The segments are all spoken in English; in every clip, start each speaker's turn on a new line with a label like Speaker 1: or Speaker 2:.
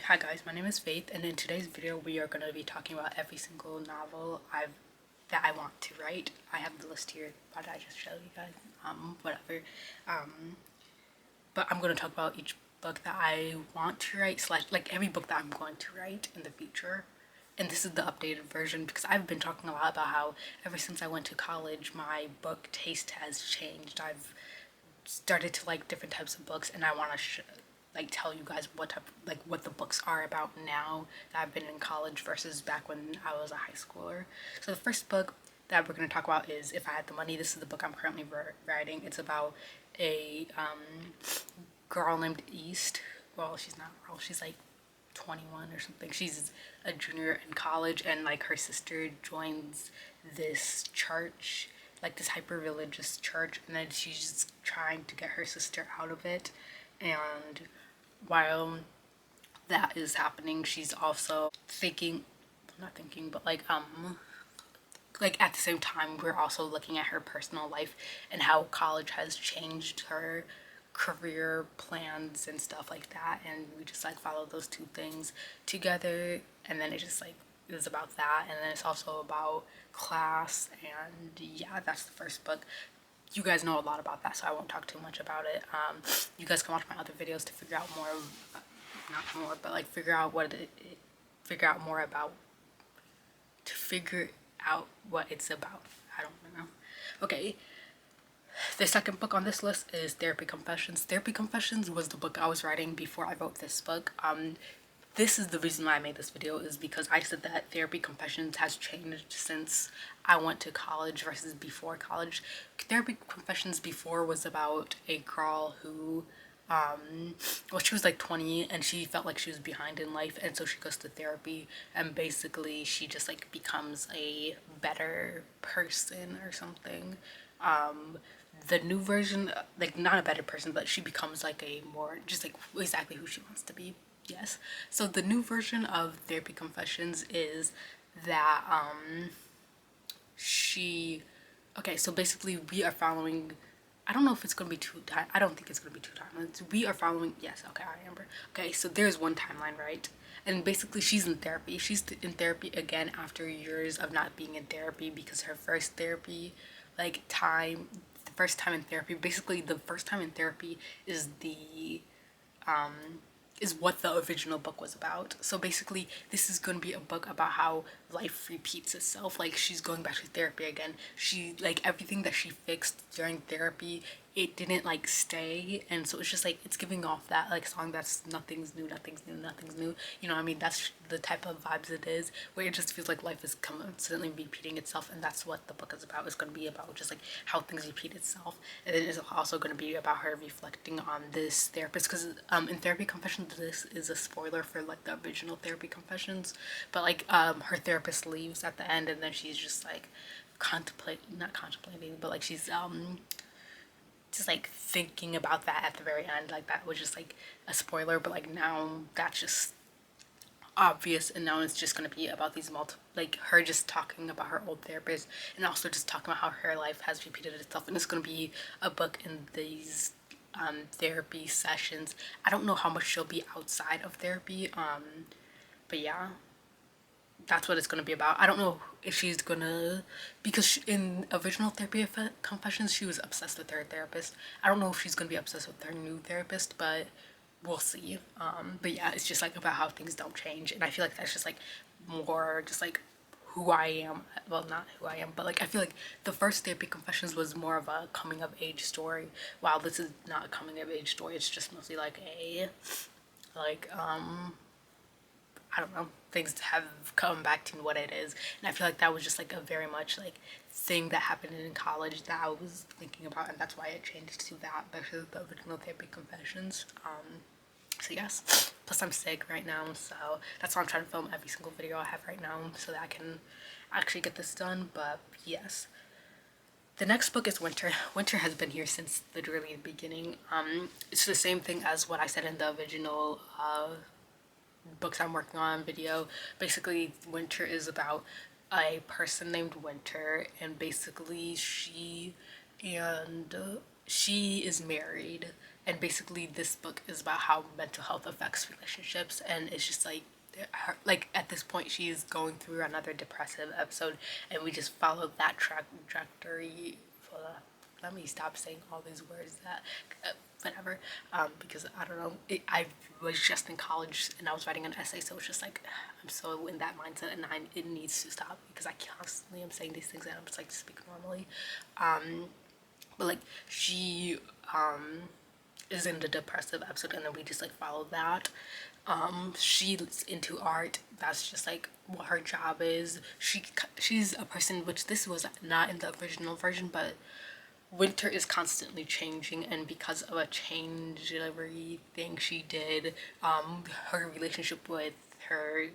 Speaker 1: Hi guys, my name is Faith, and in today's video we are going to be talking about every single novel that I want to write. I have the list here, but I just show you guys, whatever. But I'm going to talk about each book that I want to write, slash like every book that I'm going to write in the future. And this is the updated version because I've been talking a lot about how ever since I went to college my book taste has changed. I've started to like different types of books, and I want to like tell you guys what the books are about now that I've been in college versus back when I was a high schooler. So the first book that we're going to talk about is If I Had the Money. This is the book I'm currently writing. It's about a girl named East. Well, she's not a girl, she's like 21 or something. She's a junior in college, and like her sister joins this church, like this hyper religious church, and then she's just trying to get her sister out of it. And while that is happening, she's also not thinking, but like at the same time we're also looking at her personal life and how college has changed her career plans and stuff like that, and we just like follow those two things together. And then it was about that, and then it's also about class. And yeah, that's the first book. You guys know a lot about that, so I won't talk too much about it. You guys can watch my other videos to figure out more, not more, but like figure out what it's about. I don't know. Okay, the second book on this list is Therapy Confessions. Therapy Confessions was the book I was writing before I wrote this book. This is the reason why I made this video, is because I said that Therapy Confessions has changed since I went to college versus before college. Therapy Confessions before was about a girl who she was like 20 and she felt like she was behind in life, and so she goes to therapy, and basically she just like becomes a better person or something. The new version, like not a better person, but she becomes like a more just like exactly who she wants to be. Yes. So the new version of Therapy Confessions is that so basically we are following, I don't know if it's gonna be I don't think it's gonna be two timelines. We are following, yes, okay, I remember. Okay, so there's one timeline, right? And basically she's in therapy. She's in therapy again after years of not being in therapy, because her first therapy the first time in therapy, basically the first time in therapy is what the original book was about. So basically this is going to be a book about how life repeats itself. Like she's going back to therapy again. She like everything that she fixed during therapy, it didn't like stay, and so it's just like it's giving off that like song that's nothing's new, nothing's new, nothing's new. You know what I mean? That's the type of vibes it is, where it just feels like life is constantly repeating itself, and that's what the book is about. It's going to be about just like how things repeat itself. And it is also going to be about her reflecting on this therapist, because in Therapy Confessions, this is a spoiler for like the original Therapy Confessions, but like her therapist leaves at the end, and then she's just like not contemplating, but like she's just like thinking about that at the very end. Like that was just like a spoiler, but like now that's just obvious, and now it's just going to be about these like her just talking about her old therapist, and also just talking about how her life has repeated itself. And it's going to be a book in these therapy sessions. I don't know how much she'll be outside of therapy, but yeah, that's what it's going to be about. I don't know if she's gonna, because in original Therapy Confessions she was obsessed with her therapist. I don't know if she's gonna be obsessed with her new therapist, but we'll see. But yeah, it's just like about how things don't change, and I feel like that's just like more just like who I am. Well, not who I am, but like I feel like the first Therapy Confessions was more of a coming of age story, while this is not a coming of age story. It's just mostly like a I don't know, things have come back to what it is. And I feel like that was just like a very much like thing that happened in college that I was thinking about, and that's why it changed to that versus the original Therapy Confessions. So yes, plus I'm sick right now, so that's why I'm trying to film every single video I have right now so that I can actually get this done. But yes, the next book is Winter. Winter has been here since literally the beginning. It's the same thing as what I said in the original books I'm working on video. Basically, Winter is about a person named Winter, and basically she is married, And basically this book is about how mental health affects relationships, and it's just like like at this point she's going through another depressive episode, and we just follow that trajectory for let me stop saying all these words that whatever, because I don't know, I was just in college and I was writing an essay, so it's just like I'm so in that mindset, and it needs to stop because I constantly am saying these things and I'm just like speak normally. But like she is in the depressive episode, and then we just like follow that. She's into art. That's just like what her job is. She's a person, which this was not in the original version, but winter is constantly changing, and because of a changery thing she did, her relationship with her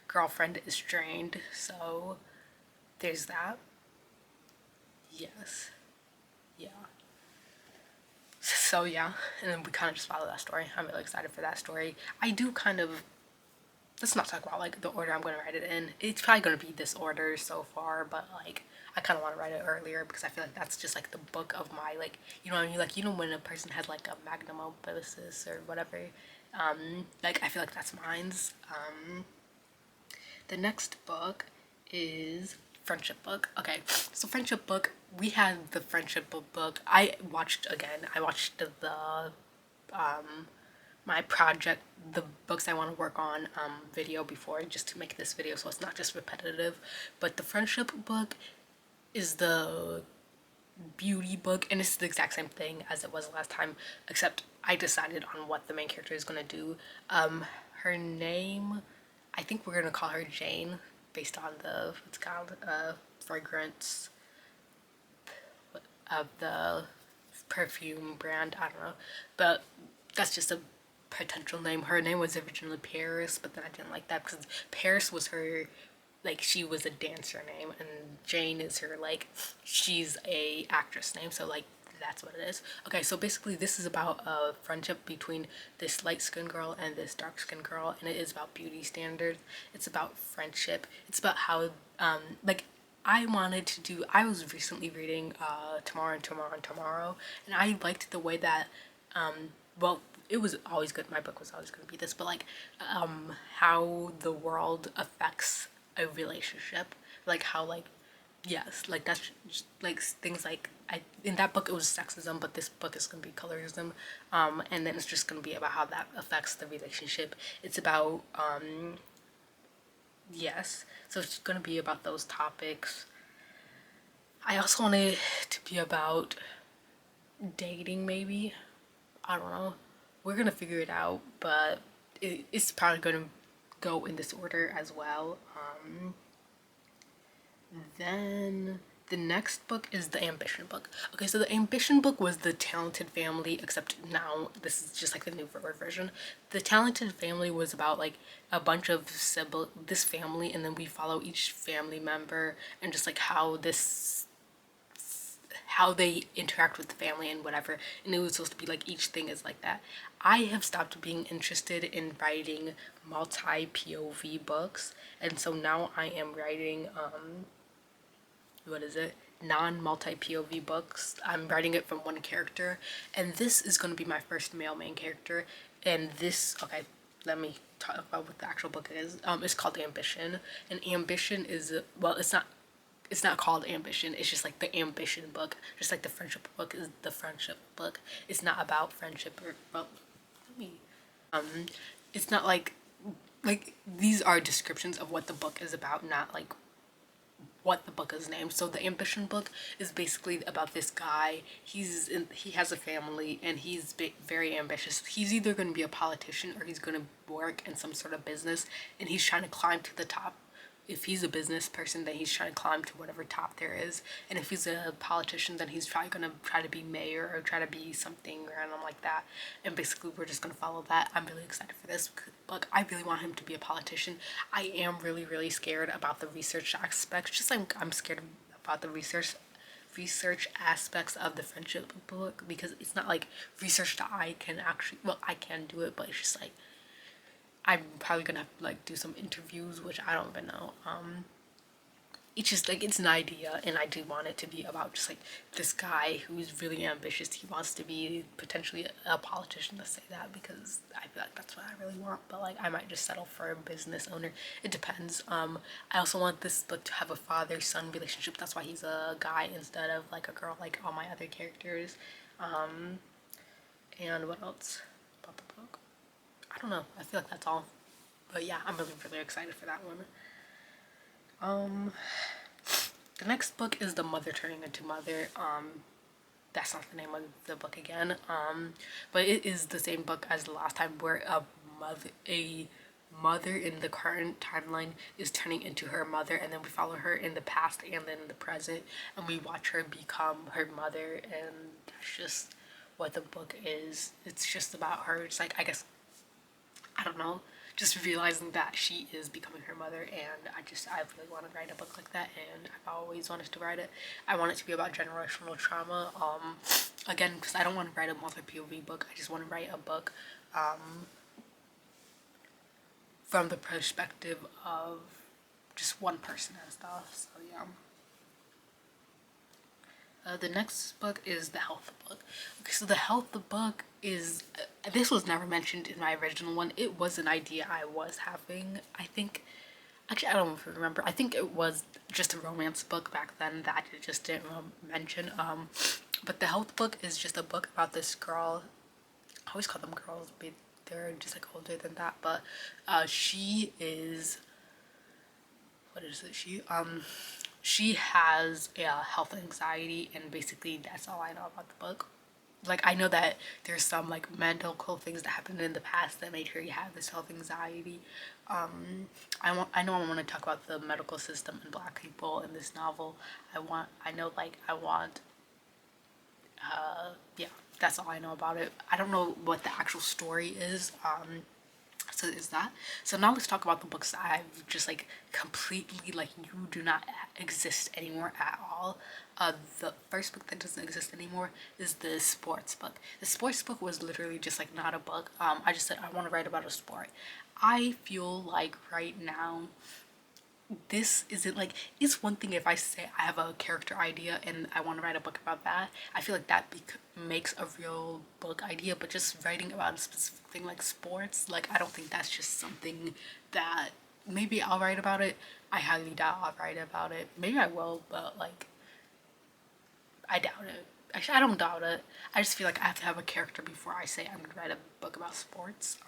Speaker 1: girlfriend is strained. So there's that. Yes. Yeah. So yeah, and then we kind of just follow that story. I'm really excited for that story. I do kind of, let's not talk about like the order I'm going to write it in. It's probably going to be this order so far, but like I kind of want to write it earlier because I feel like that's just like the book of my, like, you know what I mean, like, you know, when a person has like a magnum opus or whatever, like I feel like that's mine's. The next book is friendship book. Okay, so friendship book, we had the friendship book. I watched the my project, the books I want to work on video before, just to make this video so it's not just repetitive. But the friendship book is the beauty book, and it's the exact same thing as it was last time, except I decided on what the main character is going to do. Her name, I think we're going to call her Jane, based on the, what's called, fragrance of the perfume brand, I don't know, but that's just a potential name. Her name was originally Paris, but then I didn't like that because Paris was her, like, she was a dancer name, and Jane is her, like, she's a actress name, so like that's what it is. Okay, so basically this is about a friendship between this light-skinned girl and this dark-skinned girl, and it is about beauty standards. It's about friendship. It's about how like I was recently reading Tomorrow and Tomorrow and Tomorrow, and I liked the way that well, it was always good, my book was always going to be this, but like how the world affects a relationship, like how, like, yes, like that's just, like things like, in that book it was sexism, but this book is gonna be colorism, and then it's just gonna be about how that affects the relationship. It's about yes, so it's gonna be about those topics. I also want it to be about dating, maybe. I don't know. We're gonna figure it out, but it's probably gonna go in this order as well. Then the next book is the Ambition book. Okay, so the Ambition book was the Talented Family, except now this is just like the new version. The Talented Family was about like a bunch of this family, and then we follow each family member and just like how they interact with the family and whatever, and it was supposed to be like each thing is like that. I have stopped being interested in writing multi POV books, and so now I am writing what is it, non-multi POV books. I'm writing it from one character, and this is going to be my first male main character. And this, okay, let me talk about what the actual book is. It's called Ambition, and Ambition is, well, it's not called Ambition, it's just like the Ambition book, just like the friendship book is the friendship book. It's not about friendship, or, well, let me, it's not like these are descriptions of what the book is about, not like what the book is named. So the Ambition book is basically about this guy. He has a family, and he's very ambitious. He's either going to be a politician or he's going to work in some sort of business, and he's trying to climb to the top. If he's a business person, then he's trying to climb to whatever top there is, and if he's a politician, then he's probably going to try to be mayor or try to be something random like that. And basically we're just going to follow that. I'm really excited for this book. I really want him to be a politician. I am really scared about the research aspects, just like I'm scared about the research aspects of the friendship book, because it's not like research that I can actually, well, I can do it, but it's just like I'm probably gonna have to like do some interviews, which I don't even know. it's just like, it's an idea, and I do want it to be about just like this guy who's really ambitious. He wants to be potentially a politician, to say that, because I feel like that's what I really want. But like, I might just settle for a business owner. It depends. I also want this book to have a father-son relationship. That's why he's a guy instead of like a girl, like all my other characters. And what else about the book? I don't know. I feel like that's all. But yeah, I'm really, really excited for that one. The next book is The Mother Turning into Mother. That's not the name of the book again. But it is the same book as the last time, where a mother in the current timeline is turning into her mother, and then we follow her in the past and then in the present, and we watch her become her mother, and that's just what the book is. It's just about her. It's like, I guess, I don't know, just realizing that she is becoming her mother, and I really want to write a book like that, and I've always wanted to write it. I want it to be about generational trauma. Again, because I don't want to write a multi-POV book. I just want to write a book from the perspective of just one person and stuff. So yeah. The next book is the health book. Okay, so the health book is, this was never mentioned in my original one. It was an idea I was having, I think. Actually, I don't know if I remember. I think it was just a romance book back then that I just didn't mention. But the health book is just a book about this girl. I always call them girls, but they're just like older than that. But she is, what is it? She has a health anxiety, and basically that's all I know about the book. Like, I know that there's some like medical things that happened in the past that made her have this health anxiety. I know I want to talk about the medical system and Black people in this novel. Yeah, that's all I know about it. I don't know what the actual story is. So is that. So now let's talk about the books that I've just like completely, like, you do not exist anymore at all. The first book that doesn't exist anymore is the sports book. The sports book was literally just like not a book. I just said I want to write about a sport. I feel like right now, this isn't like, it's one thing if I say I have a character idea and I want to write a book about that. I feel like that makes a real book idea, but just writing about a specific thing like sports, like, I don't think that's just something that, maybe I'll write about it. I highly doubt I'll write about it. Maybe I will, but like, I doubt it. Actually, I don't doubt it. I just feel like I have to have a character before I say I'm gonna write a book about sports.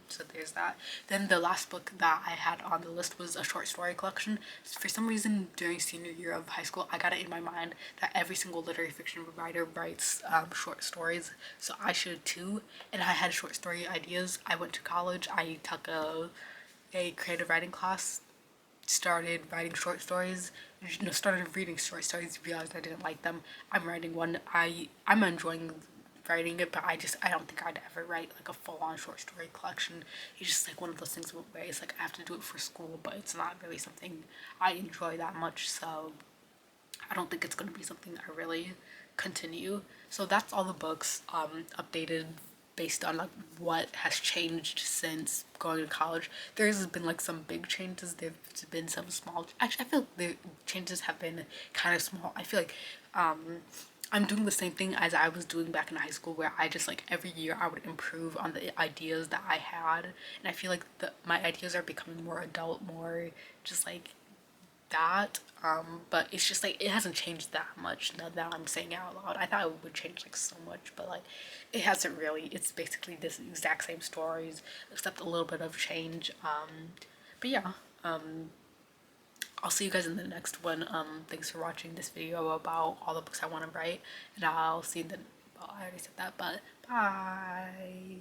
Speaker 1: So there's that. Then the last book that I had on the list was a short story collection. For some reason, during senior year of high school, I got it in my mind that every single literary fiction writer writes short stories. So I should too. And I had short story ideas. I went to college. I took a creative writing class, started writing short stories, started reading short stories, realized I didn't like them. I'm writing one. I'm enjoying writing it, but I don't think I'd ever write like a full-on short story collection. It's just like one of those things where it's like I have to do it for school, but it's not really something I enjoy that much, so I don't think it's going to be something I really continue. So that's all the books updated based on like what has changed since going to college. There's been like some big changes. There's been some small. Actually, I feel like the changes have been kind of small. I feel like I'm doing the same thing as I was doing back in high school, where I just like every year I would improve on the ideas that I had, and I feel like my ideas are becoming more adult, more just like that. But it's just like it hasn't changed that much now that I'm saying it out loud. I thought it would change like so much, but like it hasn't really. It's basically this exact same stories except a little bit of change. But yeah, I'll see you guys in the next one. Thanks for watching this video about all the books I want to write, and I'll see you in the, well, I already said that, but bye.